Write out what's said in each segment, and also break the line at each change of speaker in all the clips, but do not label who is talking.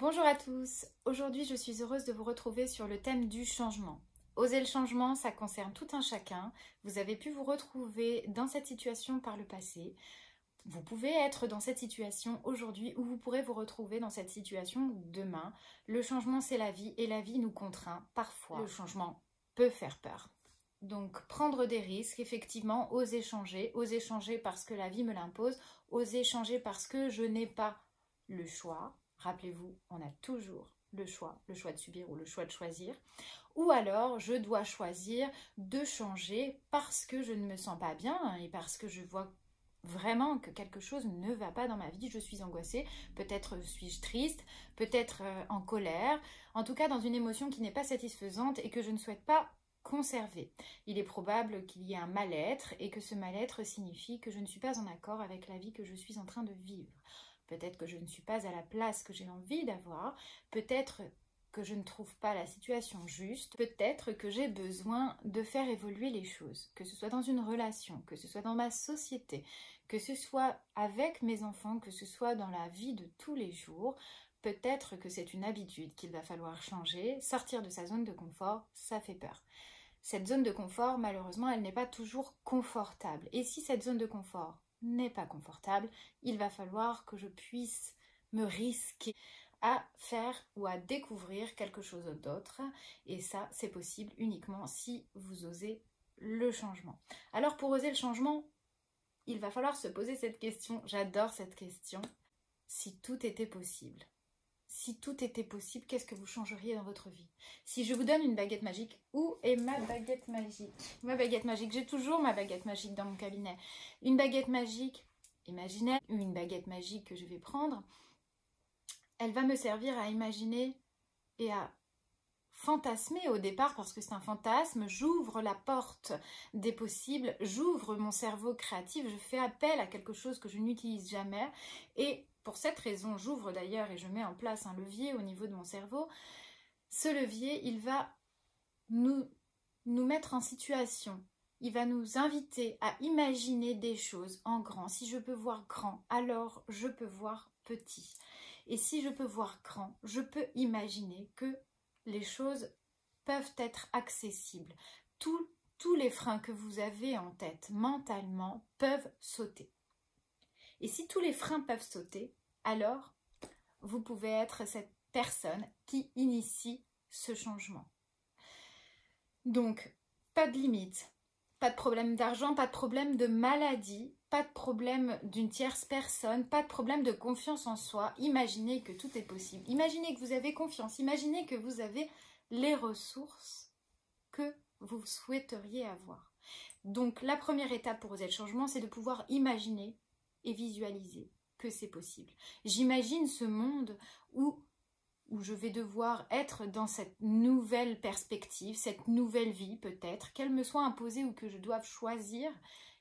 Bonjour à tous, aujourd'hui je suis heureuse de vous retrouver sur le thème du changement. Oser le changement, ça concerne tout un chacun. Vous avez pu vous retrouver dans cette situation par le passé. Vous pouvez être dans cette situation aujourd'hui ou vous pourrez vous retrouver dans cette situation demain. Le changement, c'est la vie et la vie nous contraint parfois. Le changement peut faire peur. Donc prendre des risques, effectivement, oser changer parce que la vie me l'impose, oser changer parce que je n'ai pas le choix. Rappelez-vous, on a toujours le choix de subir ou le choix de choisir. Ou alors, je dois choisir de changer parce que je ne me sens pas bien et parce que je vois vraiment que quelque chose ne va pas dans ma vie, je suis angoissée, peut-être suis-je triste, peut-être en colère, en tout cas dans une émotion qui n'est pas satisfaisante et que je ne souhaite pas conserver. Il est probable qu'il y ait un mal-être et que ce mal-être signifie que je ne suis pas en accord avec la vie que je suis en train de vivre. Peut-être que je ne suis pas à la place que j'ai envie d'avoir, peut-être que je ne trouve pas la situation juste, peut-être que j'ai besoin de faire évoluer les choses, que ce soit dans une relation, que ce soit dans ma société, que ce soit avec mes enfants, que ce soit dans la vie de tous les jours. Peut-être que c'est une habitude qu'il va falloir changer, sortir de sa zone de confort, ça fait peur. Cette zone de confort, malheureusement, elle n'est pas toujours confortable. Et si cette zone de confort n'est pas confortable, il va falloir que je puisse me risquer à faire ou à découvrir quelque chose d'autre. Et ça, c'est possible uniquement si vous osez le changement. Alors pour oser le changement, il va falloir se poser cette question. J'adore cette question. Si tout était possible, si tout était possible, qu'est-ce que vous changeriez dans votre vie? Si je vous donne une baguette magique, où est ma baguette magique? Ma baguette magique, j'ai toujours ma baguette magique dans mon cabinet. Une baguette magique, imaginez, une baguette magique que je vais prendre, elle va me servir à imaginer et à fantasmer au départ, parce que c'est un fantasme. J'ouvre la porte des possibles, j'ouvre mon cerveau créatif, je fais appel à quelque chose que je n'utilise jamais et pour cette raison, j'ouvre d'ailleurs et je mets en place un levier au niveau de mon cerveau. Ce levier, il va nous mettre en situation. Il va nous inviter à imaginer des choses en grand. Si je peux voir grand, alors je peux voir petit. Et si je peux voir grand, je peux imaginer que les choses peuvent être accessibles. Tous les freins que vous avez en tête mentalement peuvent sauter. Et si tous les freins peuvent sauter, alors vous pouvez être cette personne qui initie ce changement. Donc, pas de limite, pas de problème d'argent, pas de problème de maladie, pas de problème d'une tierce personne, pas de problème de confiance en soi. Imaginez que tout est possible. Imaginez que vous avez confiance. Imaginez que vous avez les ressources que vous souhaiteriez avoir. Donc, la première étape pour oser le changement, c'est de pouvoir imaginer et visualiser que c'est possible. J'imagine ce monde où je vais devoir être dans cette nouvelle perspective, cette nouvelle vie peut-être, qu'elle me soit imposée ou que je doive choisir.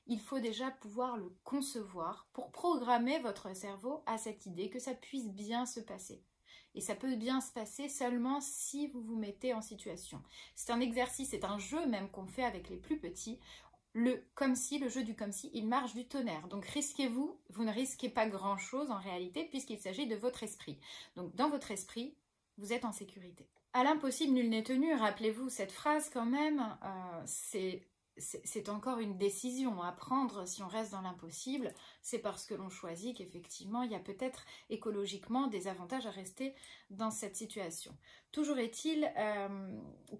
Il faut déjà pouvoir le concevoir pour programmer votre cerveau à cette idée que ça puisse bien se passer. Et ça peut bien se passer seulement si vous vous mettez en situation. C'est un exercice, c'est un jeu même qu'on fait avec les plus petits. Le jeu du comme si, il marche du tonnerre. Donc risquez-vous, vous ne risquez pas grand-chose en réalité puisqu'il s'agit de votre esprit. Donc dans votre esprit, vous êtes en sécurité. À l'impossible, nul n'est tenu. Rappelez-vous cette phrase quand même, c'est encore une décision à prendre si on reste dans l'impossible. C'est parce que l'on choisit qu'effectivement, il y a peut-être écologiquement des avantages à rester dans cette situation. Toujours est-il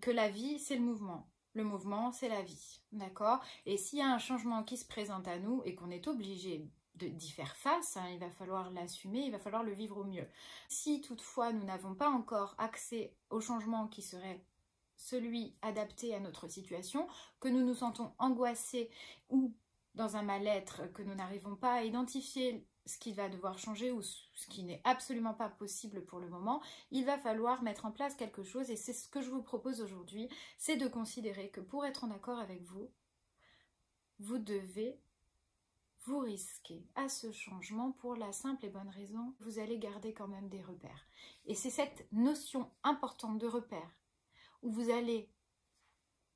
que la vie, c'est le mouvement. Le mouvement, c'est la vie, d'accord? Et s'il y a un changement qui se présente à nous et qu'on est obligé d'y faire face, il va falloir l'assumer, il va falloir le vivre au mieux. Si toutefois nous n'avons pas encore accès au changement qui serait celui adapté à notre situation, que nous nous sentons angoissés ou dans un mal-être, que nous n'arrivons pas à identifier ce qui va devoir changer ou ce qui n'est absolument pas possible pour le moment, il va falloir mettre en place quelque chose et c'est ce que je vous propose aujourd'hui, c'est de considérer que pour être en accord avec vous, vous devez vous risquer à ce changement pour la simple et bonne raison que vous allez garder quand même des repères. Et c'est cette notion importante de repères où vous allez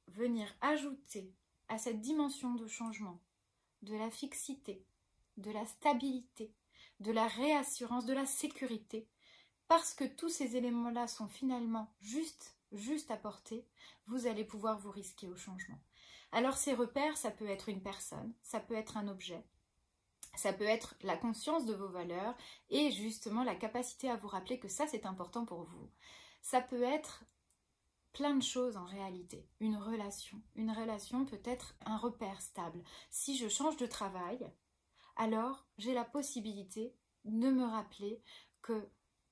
venir ajouter à cette dimension de changement de la fixité, de la stabilité, de la réassurance, de la sécurité, parce que tous ces éléments-là sont finalement juste à portée, vous allez pouvoir vous risquer au changement. Alors ces repères, ça peut être une personne, ça peut être un objet, ça peut être la conscience de vos valeurs et justement la capacité à vous rappeler que ça c'est important pour vous. Ça peut être plein de choses en réalité. Une relation peut être un repère stable. Si je change de travail, alors j'ai la possibilité de me rappeler que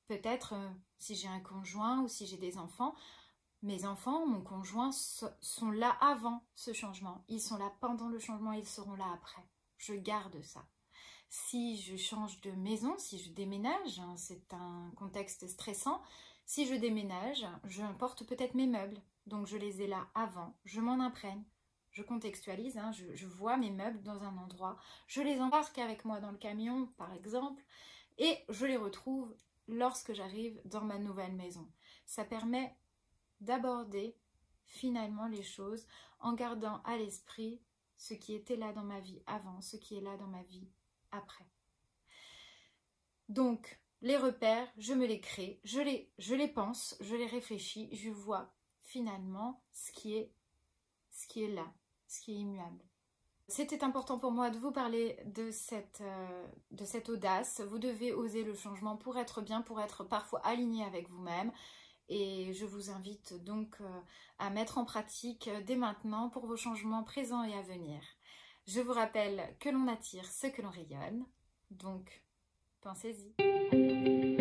peut-être si j'ai un conjoint ou si j'ai des enfants, mes enfants, mon conjoint sont là avant ce changement. Ils sont là pendant le changement, ils seront là après. Je garde ça. Si je change de maison, si je déménage, hein, c'est un contexte stressant, si je déménage, je porte peut-être mes meubles, donc je les ai là avant, je m'en imprègne, je contextualise, hein, je vois mes meubles dans un endroit, je les embarque avec moi dans le camion par exemple, et je les retrouve lorsque j'arrive dans ma nouvelle maison. Ça permet d'aborder finalement les choses en gardant à l'esprit ce qui était là dans ma vie avant, ce qui est là dans ma vie après. Donc, les repères, je me les crée, je les pense, je les réfléchis, je vois finalement ce qui est là, ce qui est immuable. C'était important pour moi de vous parler de cette audace. Vous devez oser le changement pour être bien, pour être parfois aligné avec vous-même. Et je vous invite donc à mettre en pratique dès maintenant pour vos changements présents et à venir. Je vous rappelle que l'on attire ce que l'on rayonne, donc pensez-y. À bientôt.